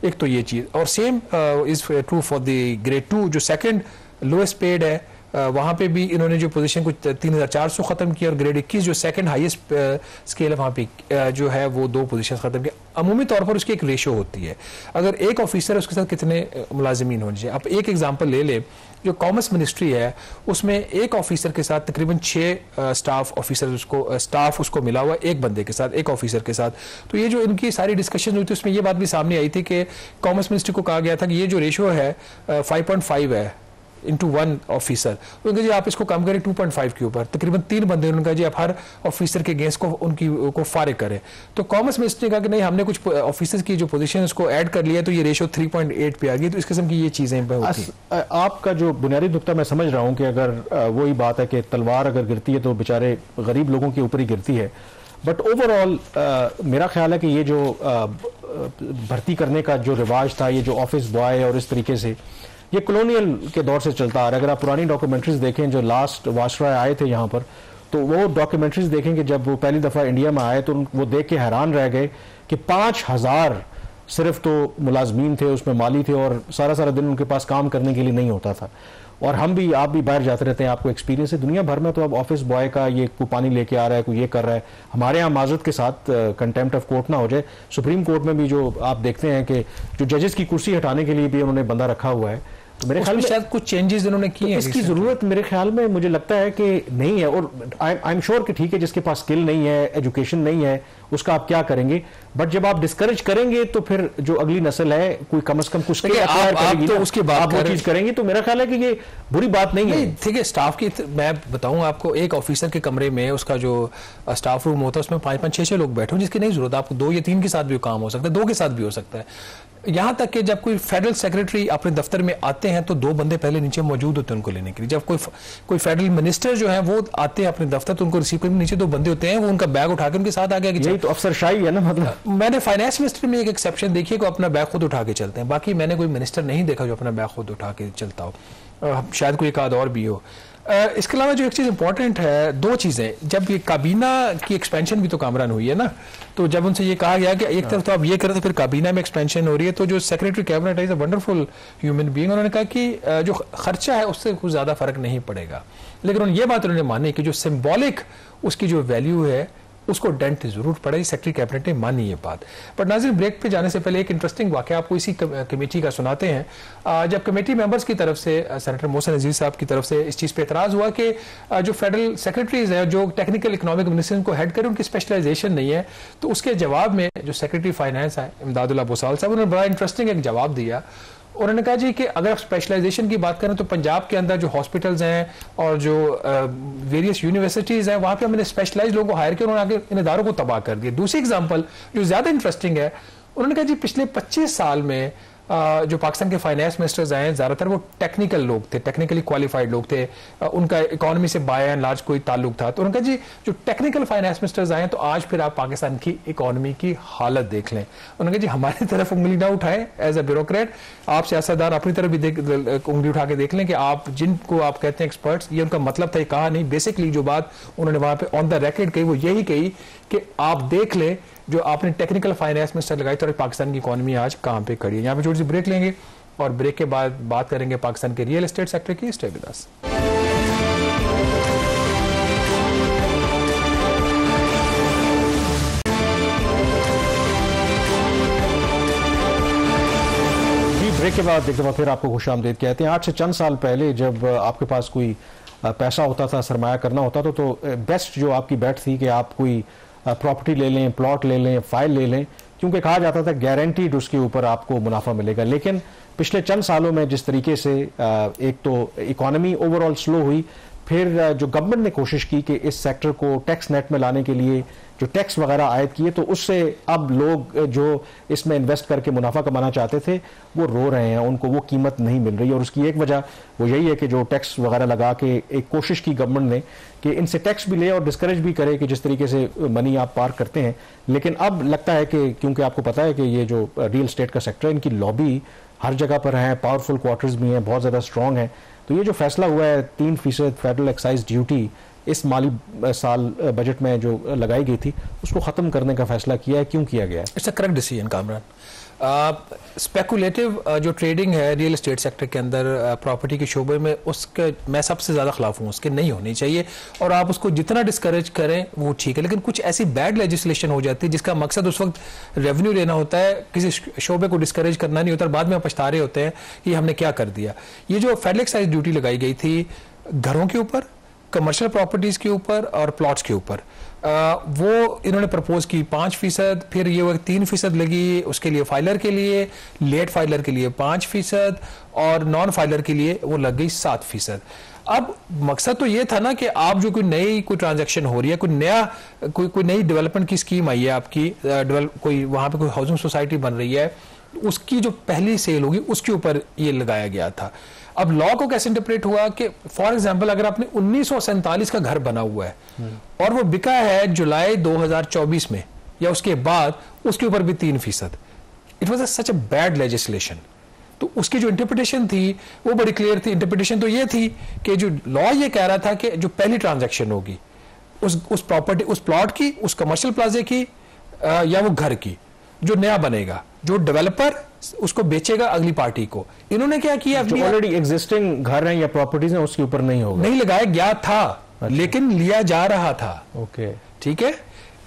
Speaker 2: एक तो ये चीज़, और same is true for the grade 2 जो सेकेंड लोएस्ट पेड है, वहाँ पे भी इन्होंने जो पोजीशन कुछ 3,400 ख़त्म किया, और ग्रेड 21 जो सेकंड हाईएस्ट स्केल है वहाँ पे जो है वो 2 पोजीशन ख़त्म किया। अमूमी तौर पर उसकी एक रेशो होती है, अगर एक ऑफिसर है उसके साथ कितने मुलाजिमीन होने चाहिए। आप एक एग्जांपल ले ले, जो कॉमर्स मिनिस्ट्री है उसमें एक ऑफिसर के साथ तकरीबन 6 स्टाफ ऑफिसर उसको मिला हुआ एक बंदे के साथ, एक ऑफिसर के साथ। तो ये जो इनकी सारी डिस्कशन हुई थी उसमें ये बात भी सामने आई थी कि कॉमर्स मिनिस्ट्री को कहा गया था कि ये जो रेशो है 5.5 है इंटू 1 ऑफिसर, उनका जी आप इसको कम करें 2.5 के ऊपर, तकरीबन 3 बंदे उनका जी आप हर ऑफिसर के अगेंस्ट को उनकी को फारिग करें। तो कॉमर्स मिनिस्टर ने कहा कि नहीं, हमने कुछ ऑफिसर्स की जो पोजीशन उसको ऐड कर लिया तो ये रेशो 3.8 पे आ गई। तो इस किस्म की ये चीज़ें होती हैं।
Speaker 1: आपका जो बुनियादी नुक्ता मैं समझ रहा हूँ कि अगर वही बात है कि तलवार अगर गिरती है तो बेचारे गरीब लोगों के ऊपर ही गिरती है, बट ओवरऑल मेरा ख्याल है कि ये जो भर्ती करने का जो रिवाज था, ये जो ऑफिस बॉय और इस तरीके से ये कॉलोनियल के दौर से चलता आ रहा है। अगर आप पुरानी डॉक्यूमेंट्रीज देखें जो लास्ट वायसराय आए थे यहाँ पर, तो वो डॉक्यूमेंट्रीज देखें कि जब वो पहली दफ़ा इंडिया में आए तो वो देख के हैरान रह गए कि 5,000 सिर्फ तो मुलाजमीन थे उसमें, माली थे, और सारा दिन उनके पास काम करने के लिए नहीं होता था। और हम भी, आप भी बाहर जाते रहते हैं, आपको एक्सपीरियंस है दुनिया भर में। तो अब ऑफिस बॉय का ये कोई पानी लेके आ रहा है, कोई ये कर रहा है, हमारे यहाँ माजरत के साथ कंटेम्प्ट ऑफ कोर्ट ना हो जाए। सुप्रीम कोर्ट में भी जो आप देखते हैं कि जो जजेस की कुर्सी हटाने के लिए भी उन्होंने बंदा रखा हुआ है, तो मेरे ख्याल में
Speaker 2: शायद कुछ चेंजेस इन्होंने किए हैं।
Speaker 1: इसकी जरूरत मेरे ख्याल में मुझे लगता है कि नहीं है। और आई एम श्योर कि ठीक है, जिसके पास स्किल नहीं है, एजुकेशन नहीं है, उसका आप क्या करेंगे, बट जब आप डिस्करेज करेंगे तो फिर जो अगली नस्ल है कोई कम से कम कुछ करेगी
Speaker 2: तो उसके बाद
Speaker 1: आप वो चीज करेंगे, तो मेरा ख्याल है कि ये बुरी बात नहीं है।
Speaker 2: ठीक है, स्टाफ की मैं बताऊं आपको, एक ऑफिसर के कमरे में उसका जो स्टाफ रूम होता है उसमें 5-5, 6-6 लोग बैठे हो, जिसकी नहीं जरूरत, आपको 2 या 3 के साथ भी काम हो सकता है, 2 के साथ भी हो सकता है। यहां तक कि जब कोई फेडरल सेक्रेटरी अपने दफ्तर में आते हैं तो 2 बंदे पहले नीचे मौजूद होते हैं उनको लेने के लिए। जब कोई फेडरल मिनिस्टर जो है वो आते हैं अपने दफ्तर तो उनको रिसीव करने नीचे 2 बंदे होते हैं, वो उनका बैग उठा के उनके साथ आ गया।
Speaker 1: यही तो अफसरशाही है ना। मतलब
Speaker 2: मैंने फाइनेंस मिनिस्टर में एक एक्सेप्शन देखिए को अपना बैग खुद उठा के चलते हैं, बाकी मैंने कोई मिनिस्टर नहीं देखा जो अपना बैग खुद उठा के चलता हो। शायद कोई एक आध और भी हो। इसके अलावा जो एक चीज़ इंपॉर्टेंट है, 2 चीज़ें, जब ये काबीना की एक्सपेंशन भी तो कामरान हुई है ना, तो जब उनसे ये कहा गया कि एक तरफ तो आप ये करें तो फिर काबीना में एक्सपेंशन हो रही है, तो जो सेक्रेटरी कैबिनेट है is a wonderful human being, उन्होंने कहा कि जो खर्चा है उससे कुछ ज़्यादा फर्क नहीं पड़ेगा, लेकिन उन्होंने ये बात उन्होंने मानी कि जो सिंबॉलिक उसकी जो वैल्यू है उसको डेंट जरूर पड़ेगी। सेक्रेटरी कैबिनेट ने मानी ये बात। बट नाज़रीन, ब्रेक पे जाने से पहले एक इंटरेस्टिंग वाकया आपको इसी कमेटी का सुनाते हैं। जब कमेटी मेंबर्स की तरफ से सेनेटर मोहसिन अजीज साहब की तरफ से इस चीज़ पे एतराज़ हुआ कि जो फेडरल सेक्रेटरीज हैं जो टेक्निकल इकोनॉमिक मिनिस्टर को हेड करें उनकी स्पेशलाइजेशन नहीं है, तो उसके जवाब में जो सेक्रेटरी फाइनेंस है इमदादुल्लाह बुसाल साहब, उन्होंने बड़ा इंटरेस्टिंग एक जवाब दिया। उन्होंने कहा जी कि अगर आप स्पेशलाइजेशन की बात करें तो पंजाब के अंदर जो हॉस्पिटल्स हैं और जो वेरियस यूनिवर्सिटीज़ हैं वहाँ पे हमने स्पेशलाइज लोगों को हायर किया, उन्होंने आगे इन इदारों को तबाह कर दिया। दूसरी एग्जांपल जो ज़्यादा इंटरेस्टिंग है, उन्होंने कहा जी पिछले 25 साल में जो पाकिस्तान के फाइनेंस मिनिस्टर्स आए हैं ज़्यादातर वो टेक्निकल लोग थे, टेक्निकली क्वालिफाइड लोग थे, उनका इकोनॉमी से बाय एंड लार्ज कोई ताल्लुक था। तो उन्होंने कहा जी जो टेक्निकल फाइनेंस मिनिस्टर्स आए हैं तो आज फिर आप पाकिस्तान की इकोनॉमी की हालत देख लें। उन्होंने कहा जी हमारी तरफ उंगली ना उठाएं एज अ ब्यूरोक्रेट, आप सियासतदान अपनी तरफ भी उंगली उठा के देख लें कि आप जिनको आप कहते हैं एक्सपर्ट्स, ये उनका मतलब था, ये कहा नहीं। बेसिकली जो बात उन्होंने वहां पे ऑन द रिकॉर्ड कही वो यही कही कि आप देख लें जो आपने टेक्निकल फाइनेंस मिनिस्टर लगाई तो पाकिस्तान की इकोनॉमी आज कहां पे खड़ी है। यहाँ पे छोटी सी ब्रेक लेंगे और ब्रेक के बाद बात करेंगे पाकिस्तान के रियल एस्टेट सेक्टर की। Stay with us.
Speaker 1: ब्रेक के बाद एक दफ़ा फिर आपको खुशामदीद कहते हैं। आज से चंद साल पहले जब आपके पास कोई पैसा होता था, सरमाया करना होता था, तो बेस्ट जो आपकी बेट थी कि आप कोई प्रॉपर्टी ले लें, प्लॉट ले लें, फाइल ले लें, क्योंकि कहा जाता था गारंटीड उसके ऊपर आपको मुनाफा मिलेगा। लेकिन पिछले चंद सालों में जिस तरीके से एक तो इकोनॉमी ओवरऑल स्लो हुई, फिर जो गवर्नमेंट ने कोशिश की कि इस सेक्टर को टैक्स नेट में लाने के लिए जो टैक्स वगैरह आयद किए, तो उससे अब लोग जो इसमें इन्वेस्ट करके मुनाफा कमाना चाहते थे वो रो रहे हैं, उनको वो कीमत नहीं मिल रही। और उसकी एक वजह वो यही है कि जो टैक्स वगैरह लगा के एक कोशिश की गवर्नमेंट ने कि इनसे टैक्स भी ले और डिस्करेज भी करे कि जिस तरीके से मनी आप पार्क करते हैं। लेकिन अब लगता है कि क्योंकि आपको पता है कि ये जो रियल एस्टेट का सेक्टर है, इनकी लॉबी हर जगह पर है, पावरफुल क्वार्टर्स भी हैं, बहुत ज़्यादा स्ट्रॉन्ग है। तो ये जो फैसला हुआ है 3% फेडरल एक्साइज ड्यूटी इस माली साल बजट में जो लगाई गई थी उसको ख़त्म करने का फैसला किया है, क्यों किया गया है?
Speaker 2: It's a correct decision Kamran. Speculative जो ट्रेडिंग है रियल एस्टेट सेक्टर के अंदर प्रॉपर्टी के शोबे में, उसके मैं सबसे ज़्यादा खिलाफ हूँ, उसके नहीं होनी चाहिए। और आप उसको जितना डिस्करेज करें वो ठीक है, लेकिन कुछ ऐसी बैड लेजिस्लेशन हो जाती है जिसका मकसद उस वक्त रेवेन्यू लेना होता है, किसी शोबे को डिस्करेज करना नहीं होता, और बाद में आप पछता रहे होते हैं कि हमने क्या कर दिया। ये जो फेडरल एक्साइज ड्यूटी लगाई गई थी घरों के ऊपर, कमर्शियल प्रॉपर्टीज़ के ऊपर और प्लॉट्स के ऊपर, वो इन्होंने प्रपोज की 5%, फिर ये 3% लगी उसके लिए फाइलर के लिए, लेट फाइलर के लिए 5% और नॉन फाइलर के लिए वो लग गई 7%। अब मकसद तो ये था ना कि आप जो कोई ट्रांजैक्शन हो रही है, कोई नया कोई नई डेवलपमेंट की स्कीम आई है आपकी, कोई वहाँ पे कोई हाउसिंग सोसाइटी बन रही है, उसकी जो पहली सेल होगी उसके ऊपर ये लगाया गया था। अब लॉ को कैसे इंटरप्रेट हुआ कि फॉर एग्जांपल अगर आपने 1947 का घर बना हुआ है और वो बिका है जुलाई 2024 में या उसके बाद, उसके ऊपर भी 3%। It was such a bad legislation. तो उसकी जो इंटरप्रिटेशन थी वो बड़ी क्लियर थी। इंटरप्रिटेशन तो ये थी कि जो लॉ ये कह रहा था कि जो पहली ट्रांजैक्शन होगी उस प्रॉपर्टी, उस प्लॉट की, उस कमर्शियल प्लाजे की या वो घर की जो नया बनेगा, जो डेवलपर उसको बेचेगा अगली पार्टी को। इन्होंने क्या किया,
Speaker 1: ऑलरेडी एग्जिस्टिंग घर हैं या प्रॉपर्टीज हैं उसके ऊपर नहीं होगा,
Speaker 2: नहीं लगाया गया था। अच्छा। लेकिन लिया जा रहा था।
Speaker 1: ओके
Speaker 2: ठीक है,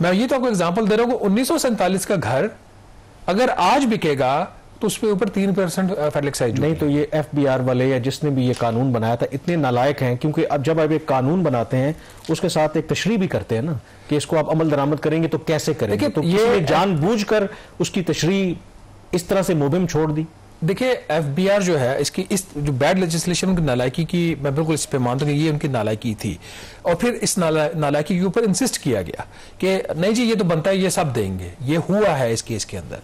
Speaker 2: मैं ये तो आपको एग्जांपल दे रहा हूं, 1947 का घर अगर आज बिकेगा तो उसके ऊपर 3% फेडरल एक्साइज
Speaker 1: नहीं। तो ये FBR वाले या जिसने भी ये कानून बनाया था इतने नालायक हैं, क्योंकि अब जब आप एक कानून बनाते हैं उसके साथ एक तशरीह भी करते हैं ना कि इसको आप अमल दरामद करेंगे तो कैसे करेंगे। तो ये जानबूझकर उसकी तशरीह इस तरह से मुहिम छोड़ दी।
Speaker 2: देखिए FBR जो है, इसकी इस जो बैड लेजिस्लेशन उनकी नालायकी की, मैं बिल्कुल इस पे मानता हूं कि ये उनकी नालायकी थी। और फिर इस नालायकी के ऊपर इंसिस्ट किया गया कि नहीं जी ये तो बनता है, ये सब देंगे। ये हुआ है इस केस के अंदर।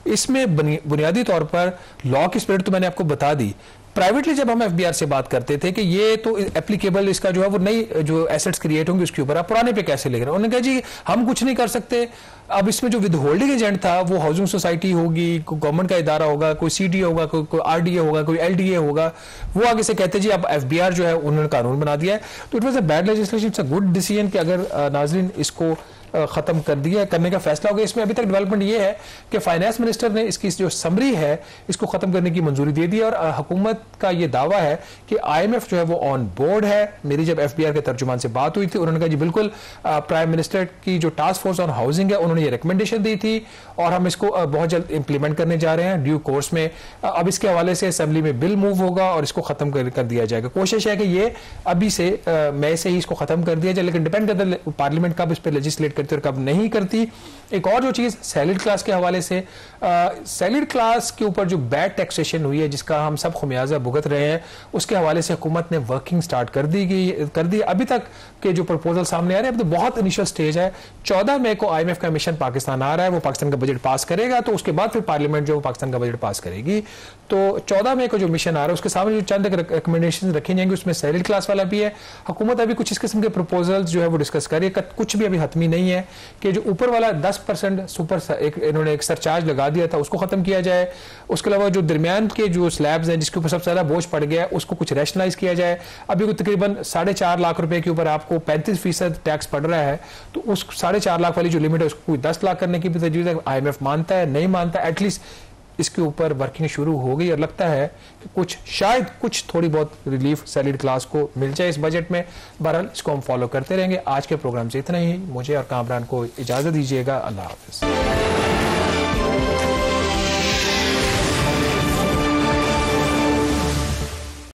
Speaker 2: इसमें बुनियादी तौर पर लॉ की स्पिरिट तो मैंने आपको बता दी। प्राइवेटली जब हम FBR से बात करते थे कि ये तो एप्लीकेबल, इसका जो है वो नई जो एसेट्स क्रिएट होंगे उसके ऊपर, आप पुराने पे कैसे ले रहे हैं। उन्होंने कहा जी हम कुछ नहीं कर सकते। अब इसमें जो विद होल्डिंग एजेंट था वो हाउसिंग सोसाइटी होगी, कोई गवर्नमेंट का इदारा होगा, कोई CDA होगा, कोई RDA होगा, कोई LDA होगा, वो आगे से कहते जी अब FBR जो है उन्होंने कानून बना दिया है। तो it was a bad legislation, it's a good decision कि अगर नाजरीन इसको खत्म कर दिया, करने का फैसला हो गया। इसमें अभी तक डेवलपमेंट ये है कि फाइनेंस मिनिस्टर ने इसकी जो समरी है इसको खत्म करने की मंजूरी दे दी और हुकूमत का ये दावा है कि IMF जो है वो ऑन बोर्ड है। मेरी जब FBR के तर्जुमान से बात हुई थी उन्होंने कहा जी बिल्कुल, प्राइम मिनिस्टर की जो टास्क फोर्स ऑन हाउसिंग है उन्होंने ये रिकमेंडेशन दी थी और हम इसको बहुत जल्द इंप्लीमेंट करने जा रहे हैं ड्यू कोर्स में। अब इसके हवाले से असेंबली में बिल मूव होगा और इसको खत्म कर दिया जाएगा। कोशिश है कि ये अभी से मई से ही इसको खत्म कर दिया जाए, लेकिन डिपेंड करता है पार्लियामेंट कब इस पर लेजिस्लेट करती है और कब नहीं करती। एक और जो चीज सैलरीड क्लास के हवाले से, सैलरीड क्लास के ऊपर जो बैड टैक्सेशन हुई है जिसका हम सब खुमियाजा भुगत रहे हैं, उसके हवाले से हुकूमत ने वर्किंग स्टार्ट कर दी। अभी तक के जो प्रपोजल सामने आ रहे हैं, अब तो बहुत इनिशियल स्टेज है। 14 मई को IMF का मिशन पाकिस्तान आ रहा है, वो पाकिस्तान का बजट पास करेगा तो उसके बाद फिर पार्लियामेंट जो पाकिस्तान का बजट पास करेगी। तो 14 मई को जो मिशन आ रहा है उसके सामने जो चंद रिकमेंडेशन रखी जाएंगी उसमें सैलरीड क्लास वाला भी है। हुकूमत अभी कुछ इस किस्म के प्रपोजल्स जो है वो डिस्कस कर रही है, कुछ भी अभी हतमी नहीं है कि जो ऊपर वाला 10% सुपर इन्होंने एक सरचार्ज लगा दिया था उसको खत्म किया जाए। उसके अलावा जो दरमियान के जो स्लैब्स हैं जिसके ऊपर सबसे ज्यादा बोझ पड़ गया है उसको कुछ रैशनलाइज किया जाए। अभी को तकरीबन 4.5 लाख रुपए के ऊपर आपको 35% टैक्स पड़ रहा है, तो उस 4.5 लाख वाली जो लिमिट है उसको 10 लाख करने की भी तजवीज़ है। IMF मानता है नहीं मानता, एटलीस्ट इसके ऊपर वर्किंग शुरू हो गई और लगता है कि कुछ शायद कुछ थोड़ी बहुत रिलीफ सैलरीड क्लास को मिल जाए इस बजट में। बहरहाल इसको हम फॉलो करते रहेंगे। आज के प्रोग्राम से इतना ही, मुझे और कामरान को इजाजत दीजिएगा। अल्लाह हाफिज।